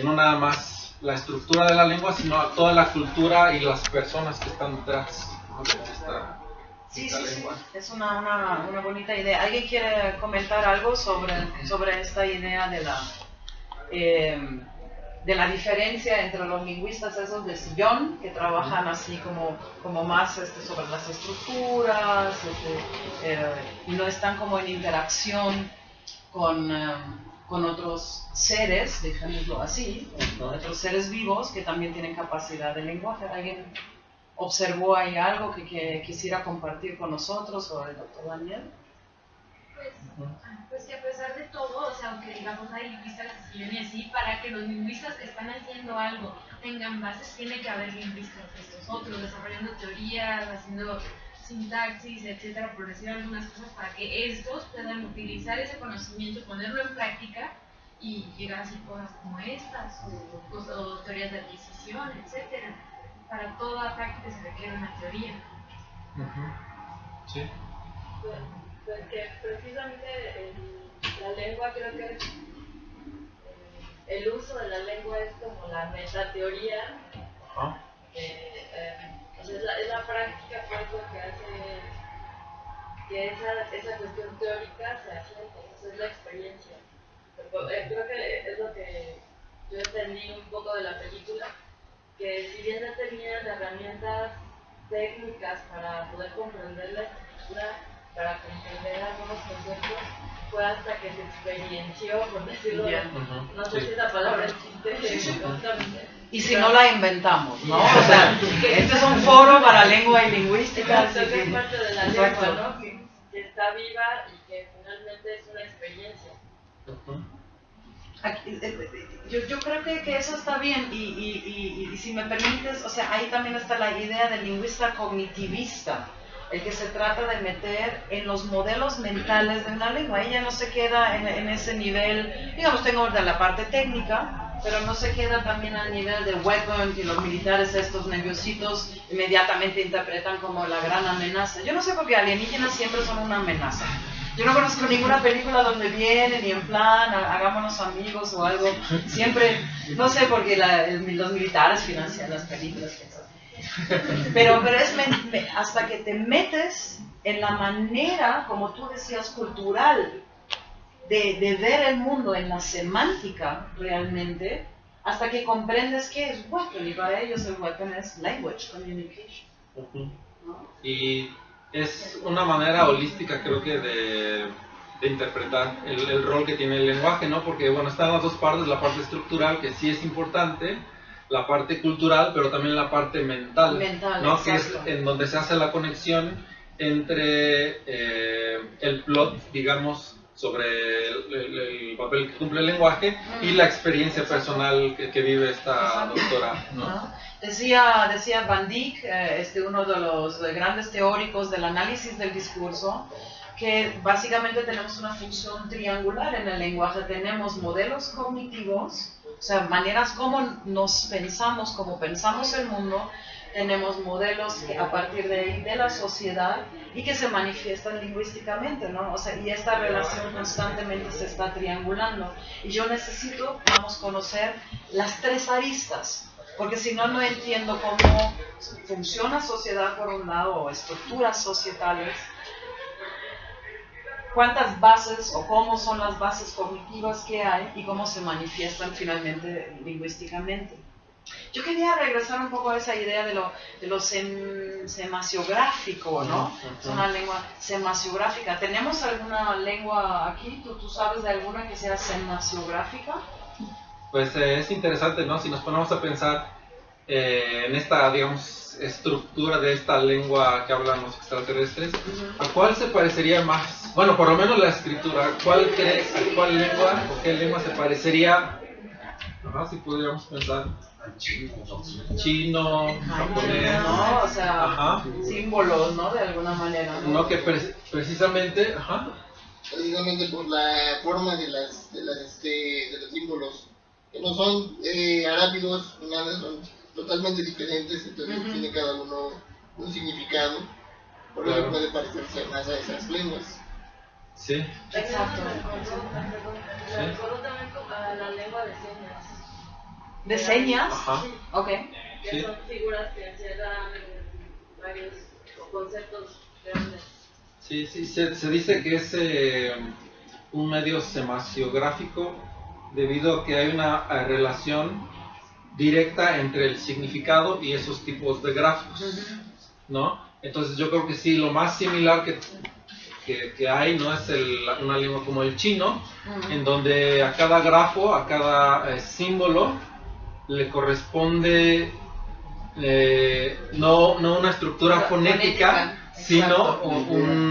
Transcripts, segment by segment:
no nada más la estructura de la lengua, sino toda la cultura y las personas que están detrás, ¿no?, de esta lengua. Sí, es una bonita idea. ¿Alguien quiere comentar algo sobre esta idea de la diferencia entre los lingüistas esos de sillón, que trabajan así como más sobre las estructuras, y no están como en interacción con otros seres, dejémoslo así, otros seres vivos que también tienen capacidad de lenguaje? ¿Alguien observó ahí algo que quisiera compartir con nosotros, o el doctor Daniel? Pues que a pesar de todo, o sea, aunque digamos hay lingüistas que siguen así, para que los lingüistas que están haciendo algo tengan bases, tiene que haber lingüistas de estos otros, desarrollando teorías, haciendo sintaxis, etcétera, por decir algunas cosas, para que estos puedan utilizar ese conocimiento, ponerlo en práctica y llegar a hacer cosas como estas, o teorías de adquisición, etcétera. Para toda práctica se requiere una teoría. Sí. Pues que precisamente la lengua, creo que el uso de la lengua es como la metateoría. Es la práctica, pues, lo que hace que esa cuestión teórica se asiente, es la experiencia. Creo que es lo que yo entendí un poco de la película, que si bien no tenían herramientas técnicas para poder comprender la estructura, para comprender algunos conceptos, fue hasta que se experienció, por decirlo, no sé si esa palabra existe constantemente. Y si no la inventamos, ¿no? O sea, este es un foro para lengua y lingüística. Exacto, que es parte de la lengua, ¿no? Que está viva y que finalmente es una experiencia. Yo creo que eso está bien, y si me permites, o sea, ahí también está la idea del lingüista cognitivista, el que se trata de meter en los modelos mentales de una lengua. Ella no se queda en ese nivel, digamos, tengo de la parte técnica, pero no se queda también al nivel de weapon, que los militares estos nerviositos inmediatamente interpretan como la gran amenaza. Yo no sé por qué alienígenas siempre son una amenaza. Yo no conozco ninguna película donde vienen y en plan, hagámonos amigos o algo. Siempre, no sé por qué los militares financian las películas. Pero es hasta que te metes en la manera, como tú decías, cultural, de ver el mundo, en la semántica realmente, hasta que comprendes qué es weapon, y para ellos el weapon es language, communication. ¿No? Y es una manera holística, creo que, de interpretar el rol que tiene el lenguaje, ¿no? Porque, bueno, están las dos partes, la parte estructural, que sí es importante, la parte cultural, pero también la parte mental, ¿no? Que es en donde se hace la conexión entre el plot, digamos, sobre el papel que cumple el lenguaje y la experiencia personal que vive esta doctora, ¿no? Decía Van Dijk, uno de los grandes teóricos del análisis del discurso, que básicamente tenemos una función triangular en el lenguaje. Tenemos modelos cognitivos, o sea, maneras como nos pensamos, como pensamos el mundo. Tenemos modelos que a partir de ahí de la sociedad y que se manifiestan lingüísticamente, ¿no? O sea, y esta relación constantemente se está triangulando. Y yo necesito, vamos, conocer las tres aristas, porque si no, no entiendo cómo funciona sociedad por un lado, o estructuras societales, cuántas bases o cómo son las bases cognitivas que hay y cómo se manifiestan finalmente lingüísticamente. Yo quería regresar un poco a esa idea de lo semasiográfico, ¿no? Es una lengua semasiográfica. ¿Tenemos alguna lengua aquí? ¿Tú sabes de alguna que sea semasiográfica? Pues es interesante, ¿no? Si nos ponemos a pensar en esta, digamos, estructura de esta lengua que hablan los extraterrestres, ¿a cuál se parecería más? Bueno, por lo menos la escritura. ¿A cuál lengua o qué lengua se parecería? Si pudiéramos pensar. Chino, japonés, ¿no? O sea, símbolos, ¿no? De alguna manera, ¿no? Que precisamente, precisamente por la forma de los símbolos, que no son arábigos, nada, son totalmente diferentes, entonces tiene cada uno un significado, por eso puede parecerse más a esas lenguas. Sí. Exacto. Me recordó también a la lengua de señas. ¿De señas? Ajá. Ok. Que Sí. son figuras que encierran varios conceptos grandes. Sí, sí, se dice que es un medio semasiográfico debido a que hay una relación directa entre el significado y esos tipos de gráficos, ¿no? Entonces yo creo que sí, lo más similar que hay, ¿no? Es una lengua como el chino, en donde a cada grafo, a cada símbolo, le corresponde no una estructura fonética, sino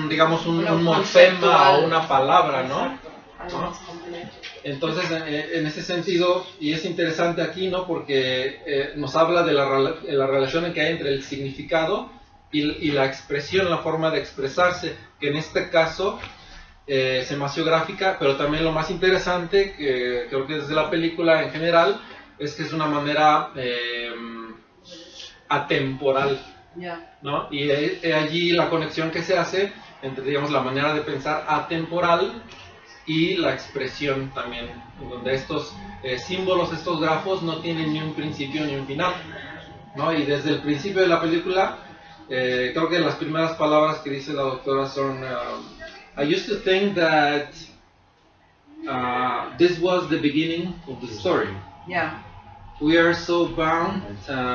digamos un morfema o una palabra, ¿no? Exacto. Algo más complejo. Entonces, en ese sentido, y es interesante aquí, ¿no? Porque nos habla de la relación que hay entre el significado y la expresión, la forma de expresarse, que en este caso semasiográfica, pero también lo más interesante, que creo que desde la película en general, es que es una manera atemporal, Ya. ¿no? Y allí la conexión que se hace entre, digamos, la manera de pensar atemporal y la expresión también, en donde estos símbolos, estos grafos no tienen ni un principio ni un final, ¿no? Y desde el principio de la película, creo que las primeras palabras que dice la doctora son I used to think that this was the beginning of the story. Ya. We are so bound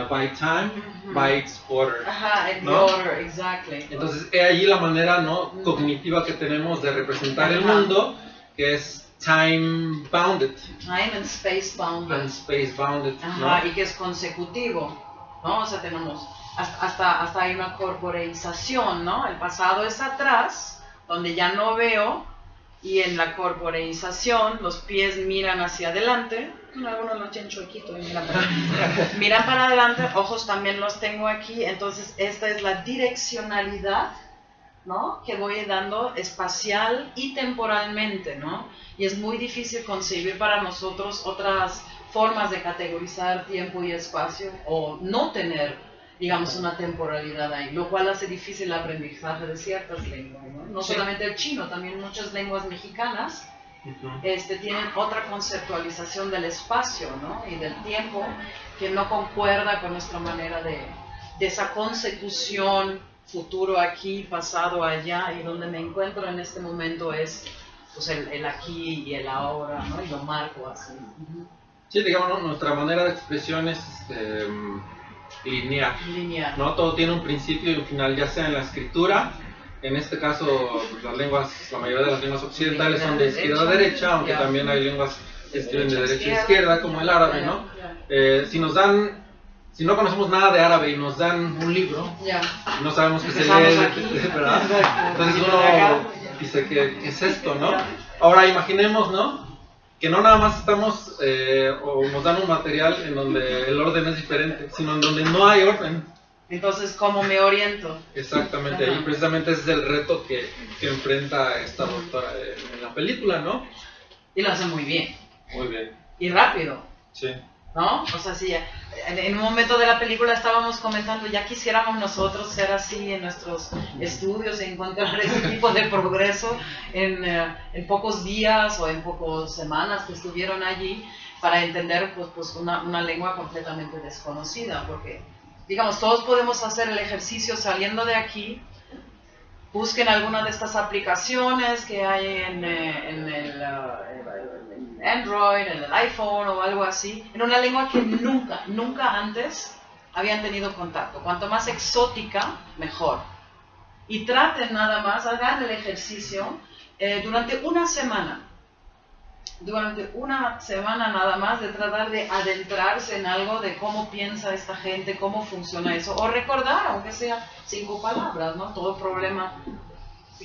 by time, by its order. Ajá, el ¿No? order, exactly. Entonces, he allí la manera, ¿no?, cognitiva que tenemos de representar el mundo, que es time bounded Time and space bounded. and space bounded, Ajá, ¿no? y que es consecutivo, ¿no? O sea, tenemos hasta hay una corporeización, ¿no? El pasado es atrás, donde ya no veo, y en la corporeización los pies miran hacia adelante. Algunos lo tienen chuequito y miran para adelante. Miran para adelante, ojos también los tengo aquí, entonces esta es la direccionalidad, ¿no?, que voy dando espacial y temporalmente, ¿no? Y es muy difícil concebir para nosotros otras formas de categorizar tiempo y espacio o no tener, digamos, una temporalidad ahí, lo cual hace difícil el aprendizaje de ciertas lenguas, ¿no? No solamente el chino, también muchas lenguas mexicanas tienen otra conceptualización del espacio, ¿no?, y del tiempo que no concuerda con nuestra manera de esa consecución futuro aquí, pasado allá, y donde me encuentro en este momento es pues el aquí y el ahora, ¿no? Y lo marco así. Sí, digamos, ¿no?, nuestra manera de expresión es lineal, Lineal. ¿no? Todo tiene un principio y un final, ya sea en la escritura. En este caso, pues, la mayoría de las lenguas occidentales son de izquierda a derecha, aunque Ya. también hay lenguas que escriben de derecha a Izquierda. izquierda, como el árabe, ¿no? Si no conocemos nada de árabe y nos dan un libro, Ya. no sabemos qué se Empezamos lee, aquí. ¿verdad? Entonces De uno acá. dice, ¿qué es esto, no? Ahora imaginemos, ¿no?, que no nada más estamos o nos dan un material en donde el orden es diferente, sino en donde no hay orden. Entonces, ¿cómo me oriento? Exactamente, Ajá. y precisamente ese es el reto que enfrenta esta doctora en la película, ¿no? Y lo hace muy bien. Muy bien, Y rápido, sí. ¿no? O sea, sí, en un momento de la película estábamos comentando, ya quisiéramos nosotros ser así en nuestros estudios, encontrar ese tipo de progreso en pocos días o en pocas semanas que estuvieron allí para entender pues una lengua completamente desconocida, porque, digamos, todos podemos hacer el ejercicio saliendo de aquí. Busquen alguna de estas aplicaciones que hay en el Android, en el iPhone o algo así, en una lengua que nunca antes habían tenido contacto. Cuanto más exótica, mejor. Y traten nada más, hagan el ejercicio durante una semana. Durante una semana nada más de tratar de adentrarse en algo de cómo piensa esta gente, cómo funciona eso, o recordar, aunque sea 5 palabras, ¿no? Todo problema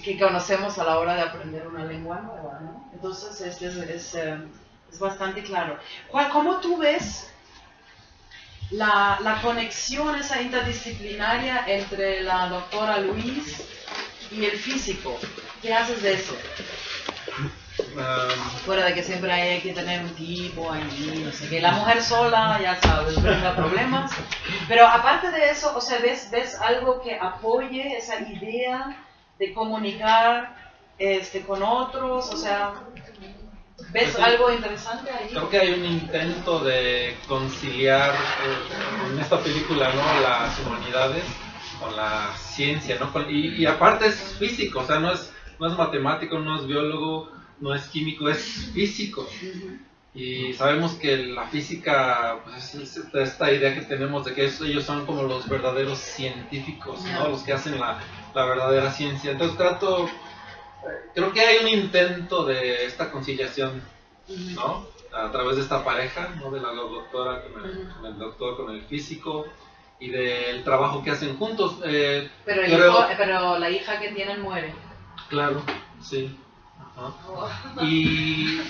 que conocemos a la hora de aprender una lengua nueva, ¿no? Entonces es bastante claro. ¿Cómo tú ves la conexión esa interdisciplinaria entre la doctora Luis y el físico? ¿Qué haces de eso? Fuera de que siempre hay que tener un tipo ahí, no sé qué. La mujer sola, ya sabes, brinda problemas. Pero aparte de eso, o sea, ¿ves algo que apoye esa idea de comunicar con otros? O sea, ¿Ves algo interesante ahí? Creo que hay un intento de conciliar en esta película, ¿no?, las humanidades con la ciencia, ¿no? Y aparte es físico, o sea, no es matemático, no es biólogo, no es químico, es físico. Y sabemos que la física, pues, es esta idea que tenemos de que ellos son como los verdaderos científicos, ¿no?, los que hacen la verdadera ciencia. Entonces creo que hay un intento de esta conciliación, ¿no?, a través de esta pareja, ¿no?, de la doctora con el doctor, con el físico, y del trabajo que hacen juntos. Pero la hija que tienen muere. Claro, sí. Ajá. Y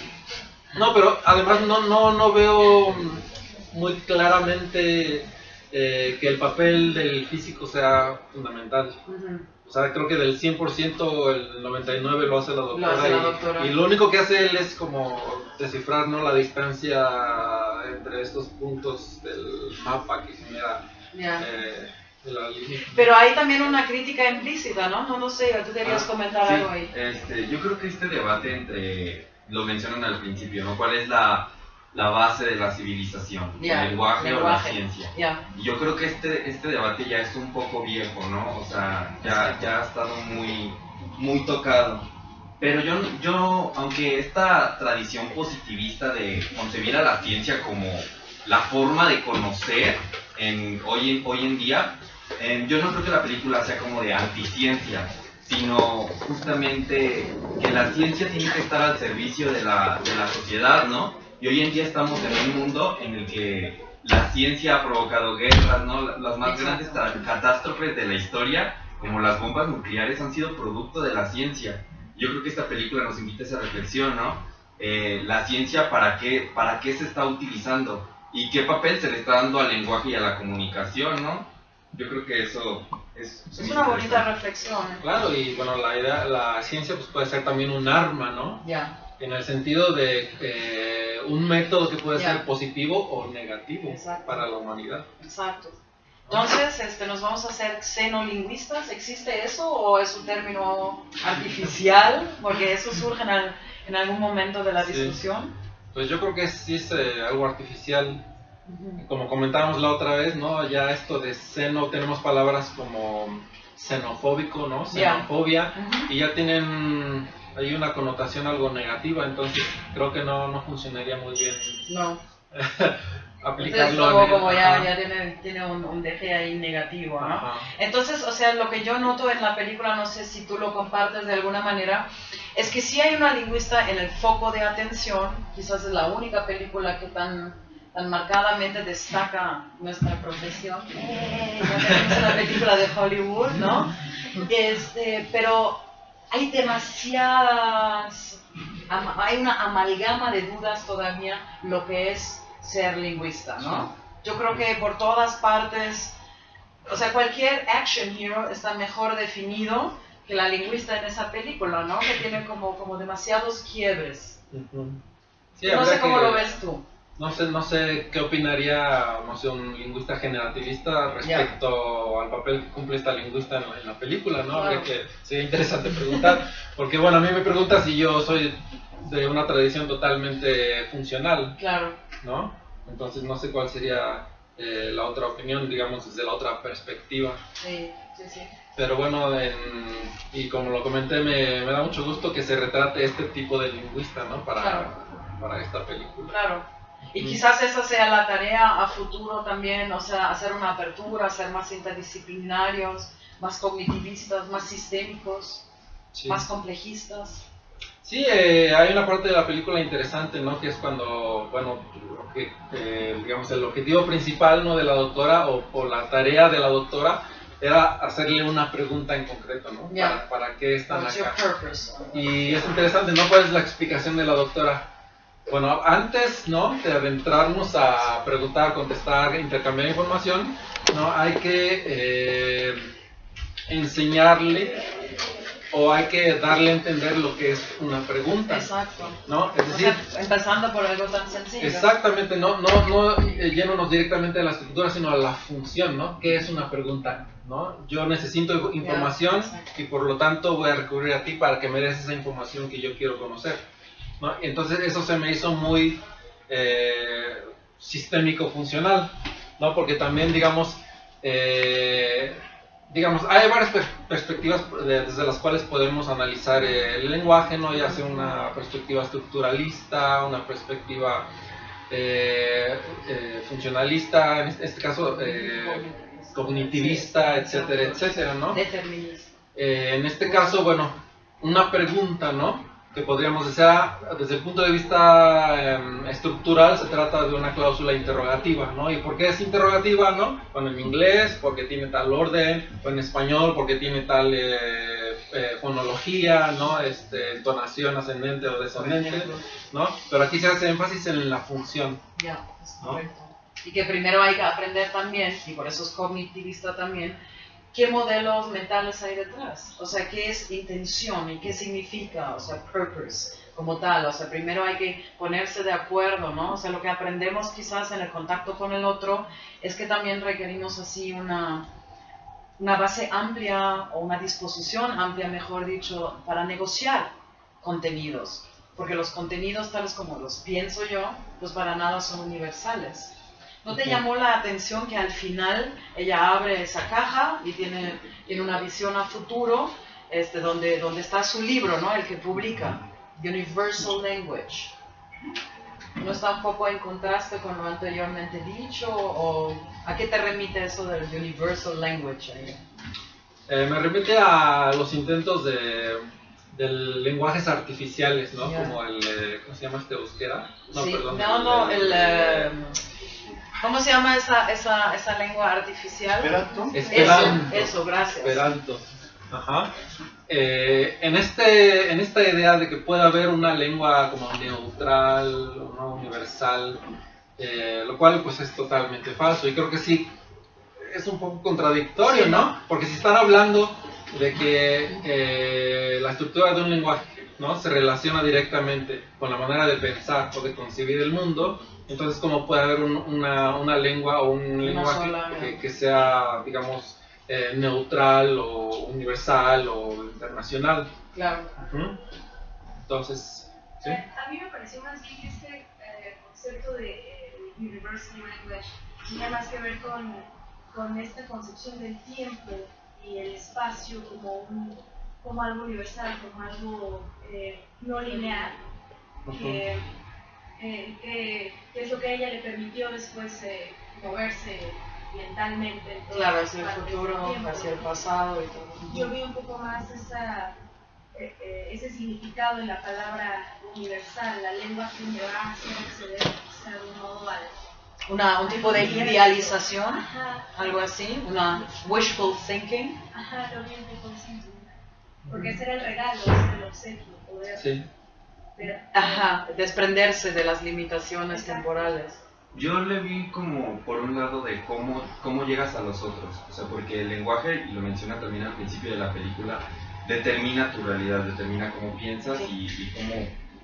no, pero además no veo muy claramente que el papel del físico sea fundamental. O sea, creo que del 100% el 99% lo hace la doctora. Y lo único que hace él es como descifrar, ¿no?, la distancia entre estos puntos del mapa que genera la línea. Pero hay también una crítica implícita, ¿no? No sé, tú querías comentar algo ahí. Yo creo que este debate lo mencionan al principio, ¿no? ¿Cuál es la base de la civilización? ¿El lenguaje o la ciencia? Y yo creo que este debate ya es un poco viejo, ¿no? O sea, ya ha estado muy tocado. Pero yo, aunque esta tradición positivista de concebir a la ciencia como la forma de conocer hoy en día, yo no creo que la película sea como de anticiencia, sino justamente que la ciencia tiene que estar al servicio de la sociedad, ¿no? Y hoy en día estamos en un mundo en el que la ciencia ha provocado guerras, ¿no? Las más grandes catástrofes de la historia, como las bombas nucleares, han sido producto de la ciencia. Yo creo que esta película nos invita a esa reflexión, ¿no? La ciencia, ¿para qué se está utilizando? ¿Y qué papel se le está dando al lenguaje y a la comunicación, ¿no? Yo creo que eso es una bonita reflexión. Claro, y bueno, la ciencia pues puede ser también un arma, ¿no? En el sentido de un método que puede ser positivo o negativo para la humanidad. Exacto. Entonces, nos vamos a hacer xenolingüistas. ¿Existe eso o es un término artificial? Porque eso surge en algún momento de la discusión. Pues yo creo que sí es algo artificial. Como comentábamos la otra vez, ¿no? Ya esto de xeno, tenemos palabras como xenofóbico, ¿no? Xenofobia, y ya tienen ahí una connotación algo negativa, entonces creo que no funcionaría muy bien. No. Aplicarlo. Entonces, como ya tiene un deje ahí negativo, ¿no? Ajá. Entonces, o sea, lo que yo noto en la película, no sé si tú lo compartes de alguna manera, es que sí hay una lingüista en el foco de atención. Quizás es la única película que tan marcadamente destaca nuestra profesión. Ya tenemos una película de Hollywood, ¿no? Pero hay hay una amalgama de dudas todavía lo que es ser lingüista, ¿no? Yo creo que por todas partes, o sea, cualquier action hero está mejor definido que la lingüista en esa película, ¿no? Que tiene como demasiados quiebres. Sí, no sé cómo lo ves tú. No sé qué opinaría, no sé, un lingüista generativista respecto al papel que cumple esta lingüista en la película, ¿no? Claro. Que sería interesante preguntar, porque bueno, a mí me pregunta si yo soy de una tradición totalmente funcional, ¿no? Entonces no sé cuál sería la otra opinión, digamos, desde la otra perspectiva. Sí. Pero bueno, y como lo comenté, me da mucho gusto que se retrate este tipo de lingüista, ¿no? Para esta película. Claro. Y quizás esa sea la tarea a futuro también, o sea, hacer una apertura, ser más interdisciplinarios, más cognitivistas, más sistémicos, más complejistas. Sí, hay una parte de la película interesante, ¿no? Que es cuando, bueno, digamos, el objetivo principal, ¿no?, de la doctora, o la tarea de la doctora, era hacerle una pregunta en concreto, ¿no? ¿Para qué están acá? Y es interesante, ¿no? ¿Cuál es la explicación de la doctora? Bueno, antes, ¿no?, de adentrarnos a preguntar, contestar, intercambiar información, ¿no?, hay que enseñarle o hay que darle a entender lo que es una pregunta. Exacto. ¿No? Es decir, empezando por algo tan sencillo. Exactamente, no yéndonos directamente a la estructura, sino a la función, ¿no? ¿Qué es una pregunta? ¿No? Yo necesito información y por lo tanto voy a recurrir a ti para que me des esa información que yo quiero conocer. ¿no? Y entonces eso se me hizo muy sistémico funcional, ¿no? Porque también, digamos, hay varias perspectivas desde las cuales podemos analizar el lenguaje, ¿no? Ya sea una perspectiva estructuralista, una perspectiva funcionalista, en este caso cognitivista, etcétera, etcétera, ¿no? Determinista. En este caso, bueno, una pregunta, ¿no? Que podríamos decir, desde el punto de vista estructural, se trata de una cláusula interrogativa, ¿no? ¿Y por qué es interrogativa, no? Bueno, en inglés, porque tiene tal orden, o en español, porque tiene tal fonología, ¿no? Entonación ascendente o descendente, ¿no? Pero aquí se hace énfasis en la función. Ya, es correcto. Y que primero hay que aprender también, y por eso es cognitivista también, qué modelos mentales hay detrás, o sea, qué es intención y qué significa, o sea, purpose como tal, o sea, primero hay que ponerse de acuerdo, ¿no? O sea, lo que aprendemos quizás en el contacto con el otro es que también requerimos así una base amplia o una disposición amplia, mejor dicho, para negociar contenidos, porque los contenidos tales como los pienso yo, pues para nada son universales. ¿No te llamó la atención que al final ella abre esa caja y tiene una visión a futuro donde está su libro, ¿no? El que publica, Universal Language? ¿No está un poco en contraste con lo anteriormente dicho? ¿O a qué te remite eso del Universal Language? Me remite a los intentos de lenguajes artificiales, ¿no? Yeah. Como ¿cómo se llama euskera? No, sí. perdón. ¿Cómo se llama esa lengua artificial? Esperanto. Eso, gracias. Esperanto. Ajá. En esta idea de que pueda haber una lengua como neutral, no universal, lo cual pues es totalmente falso, y creo que sí es un poco contradictorio, sí, ¿no? Porque si están hablando de que la estructura de un lenguaje, ¿no?, se relaciona directamente con la manera de pensar o de concebir el mundo, entonces ¿cómo puede haber una lengua o un lenguaje que sea, digamos, neutral o universal o internacional? Claro. Entonces, ¿sí? A mí me pareció más bien que este concepto de Universal Language tiene más que ver con esta concepción del tiempo y el espacio como algo universal, como algo no lineal, que es lo que a ella le permitió después moverse mentalmente. Entonces, claro, hacia el futuro, hacia el pasado y todo. Yo vi un poco más ese significado en la palabra universal, la lengua que me va a hacer acceder quizá de un modo un tipo de idealización, ajá, algo así, una wishful thinking. Ajá, lo vi un poco así, porque ese era el regalo, ese era el obsequio, poder. Sí. Ajá, desprenderse de las limitaciones temporales. Yo le vi como por un lado de cómo llegas a los otros, o sea, porque el lenguaje, y lo menciona también al principio de la película, determina tu realidad, determina cómo piensas y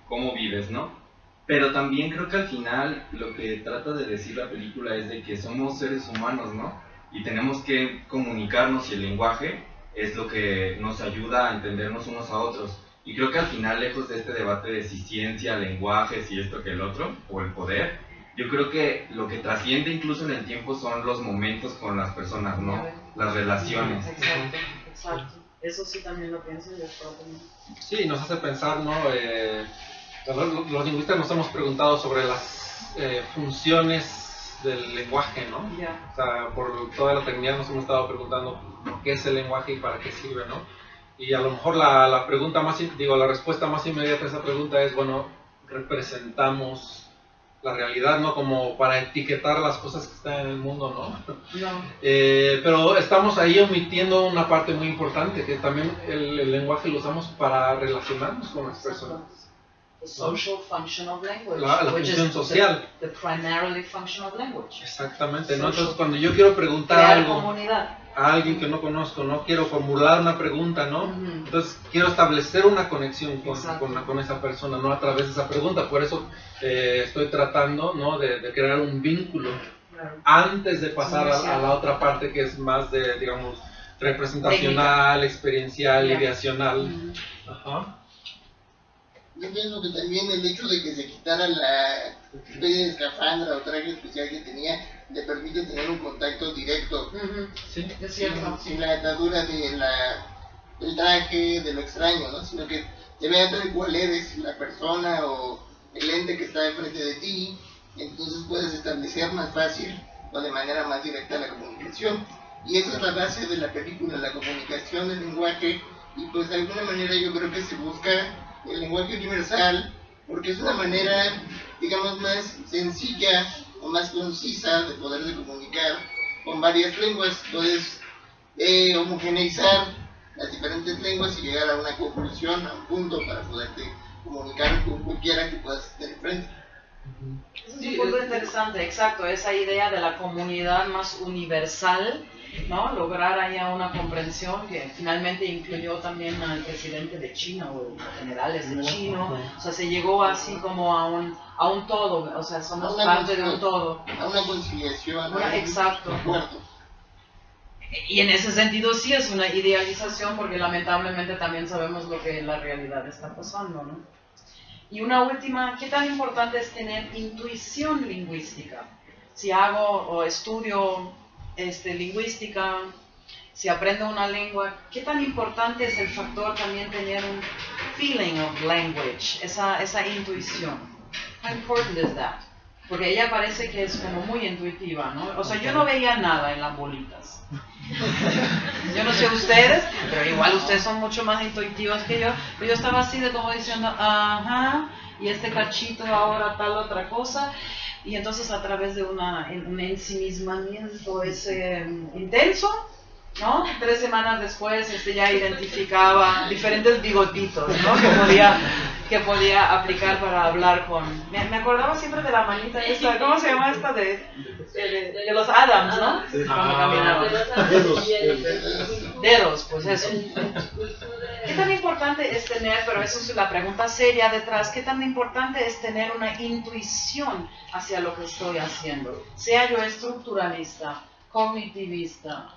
cómo vives, ¿no? Pero también creo que al final lo que trata de decir la película es de que somos seres humanos, ¿no? Y tenemos que comunicarnos, y el lenguaje es lo que nos ayuda a entendernos unos a otros. Y creo que al final, lejos de este debate de si ciencia, lenguajes y esto que el otro, o el poder, yo creo que lo que trasciende incluso en el tiempo son los momentos con las personas, ¿no? Las relaciones. Exacto. Eso sí también lo pienso yo. Sí, nos hace pensar, ¿no? Los lingüistas nos hemos preguntado sobre las funciones del lenguaje, ¿no? Yeah. O sea, por toda la eternidad nos hemos estado preguntando qué es el lenguaje y para qué sirve, ¿no? Y a lo mejor la respuesta más inmediata a esa pregunta es, bueno, representamos la realidad, ¿no? Como para etiquetar las cosas que están en el mundo, ¿no? No. Pero estamos ahí omitiendo una parte muy importante, que también el lenguaje lo usamos para relacionarnos con las personas. The social function of language, la función social. The primarily function of language. Exactamente, ¿no? Entonces cuando yo quiero preguntar algo a alguien que no conozco, no quiero formular una pregunta, ¿no? Entonces quiero establecer una conexión con esa persona, no a través de esa pregunta. Por eso estoy tratando, ¿no?, de crear un vínculo antes de pasar a la otra parte, que es más de, digamos, representacional, experiencial, ideacional. Ajá. Yo pienso que también el hecho de que se quitara la especie de escafandra o traje especial que tenía, le permite tener un contacto directo. Sí, es cierto. Sin la atadura del traje, de lo extraño, ¿no? Sino que te vean tal cual eres, la persona o el ente que está enfrente de ti, entonces puedes establecer más fácil o de manera más directa la comunicación. Y esa es la base de la película, la comunicación, el lenguaje, y pues de alguna manera yo creo que se busca el lenguaje universal, porque es una manera, digamos, más sencilla o más concisa de poder comunicar con varias lenguas. Puedes homogeneizar las diferentes lenguas y llegar a una conclusión, a un punto para poderte comunicar con cualquiera que puedas tener frente. Es un punto interesante, exacto, esa idea de la comunidad más universal, ¿no? Lograr allá una comprensión que finalmente incluyó también al presidente de China o los generales de China, o sea, se llegó así como a un todo, o sea, somos parte de un todo. A una conciliación. Exacto. Y en ese sentido sí es una idealización porque lamentablemente también sabemos lo que en la realidad está pasando, ¿no? Y una última, ¿qué tan importante es tener intuición lingüística? Si hago o estudio lingüística, si aprendo una lengua, ¿qué tan importante es el factor también tener un feeling of language, esa intuición? How important is that? Porque ella parece que es como muy intuitiva, ¿no? O sea, yo no veía nada en las bolitas. Yo no sé ustedes, pero igual ustedes son mucho más intuitivos que yo. Pero yo estaba así de como diciendo, ajá, y este cachito ahora tal otra cosa. Y entonces a través de un ensimismamiento intenso, ¿no? 3 semanas después ya identificaba diferentes bigotitos, ¿no? que podía aplicar para hablar con... Me acordaba siempre de la manita esta, ¿cómo se llama esta? De los Adams, ¿no? Cuando caminaban. Dedos, pues eso. ¿Qué tan importante es tener, pero eso es la pregunta seria detrás, qué tan importante es tener una intuición hacia lo que estoy haciendo? Sea yo estructuralista, cognitivista,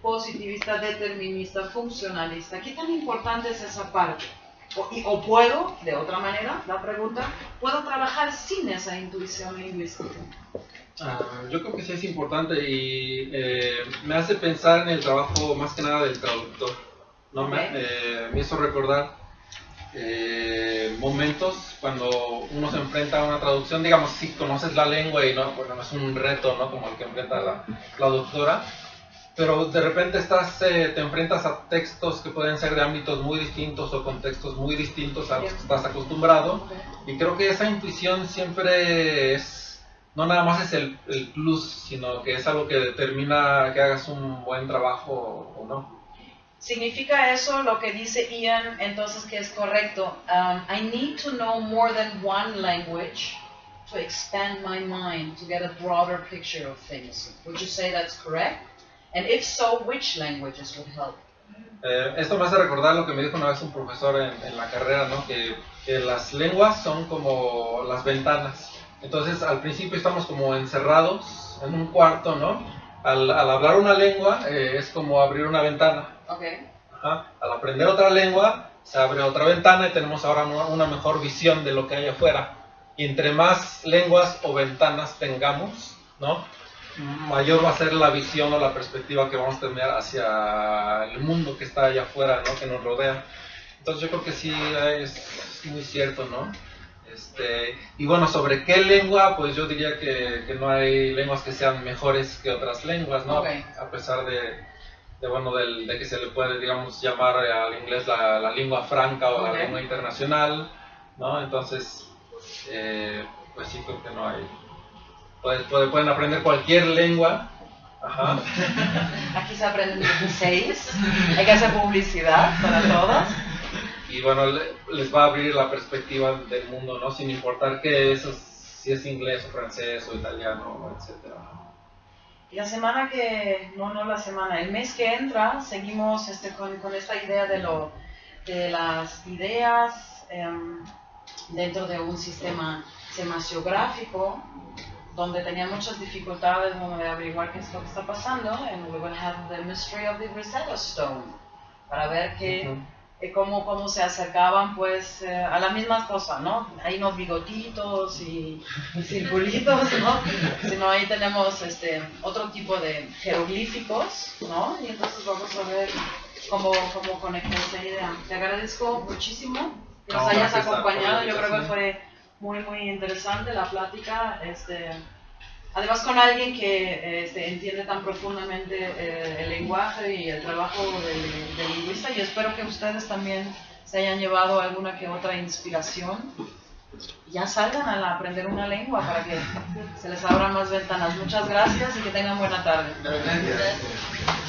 positivista, determinista, funcionalista, ¿qué tan importante es esa parte? O puedo, de otra manera, la pregunta, ¿puedo trabajar sin esa intuición lingüística? Yo creo que sí es importante y me hace pensar en el trabajo más que nada del traductor, ¿no? Me hizo recordar momentos cuando uno se enfrenta a una traducción, digamos, si conoces la lengua y no es un reto, ¿no? Como el que enfrenta la doctora. Pero de repente te enfrentas a textos que pueden ser de ámbitos muy distintos o contextos muy distintos a los que estás acostumbrado. Y creo que esa intuición siempre no nada más es el plus, sino que es algo que determina que hagas un buen trabajo o no. ¿Significa eso lo que dice Ian, entonces, que es correcto? I need to know more than one language to expand my mind, to get a broader picture of things. Would you say that's correct? And if so, which languages would help? Esto me hace recordar lo que me dijo una vez un profesor en la carrera, ¿no? Que las lenguas son como las ventanas. Entonces, al principio estamos como encerrados en un cuarto, ¿no? Al hablar una lengua es como abrir una ventana. Okay. Ajá. Al aprender otra lengua se abre otra ventana y tenemos ahora una mejor visión de lo que hay afuera. Y entre más lenguas o ventanas tengamos, ¿no? Mayor va a ser la visión o la perspectiva que vamos a tener hacia el mundo que está allá afuera, ¿no? Que nos rodea. Entonces yo creo que sí es muy cierto, ¿no? Y bueno, sobre qué lengua, pues yo diría que no hay lenguas que sean mejores que otras lenguas, ¿no? Okay. A pesar de que se le puede, digamos, llamar al inglés la lengua franca o la lengua internacional, ¿no? Entonces, pues sí, creo que no hay... Pueden aprender cualquier lengua. Ajá. Aquí se aprenden 16. Hay que hacer publicidad para todas. Y bueno, les va a abrir la perspectiva del mundo, ¿no? Sin importar si es inglés o francés o italiano, etc. Y el mes que entra seguimos con esta idea de las ideas dentro de un sistema semasiográfico donde tenía muchas dificultades de averiguar qué es lo que está pasando, and we will have the mystery of the Rosetta Stone, para ver qué cómo se acercaban pues a la misma cosa, ¿no? Hay unos bigotitos y circulitos, ¿no? Sino ahí tenemos otro tipo de jeroglíficos, ¿no? Y entonces vamos a ver cómo conecta esa idea. Te agradezco muchísimo que nos hayas acompañado. Yo creo que fue muy interesante la plática. Además con alguien que entiende tan profundamente el lenguaje y el trabajo del lingüista, y espero que ustedes también se hayan llevado alguna que otra inspiración y ya salgan a aprender una lengua para que se les abran más ventanas. Muchas gracias y que tengan buena tarde. Gracias.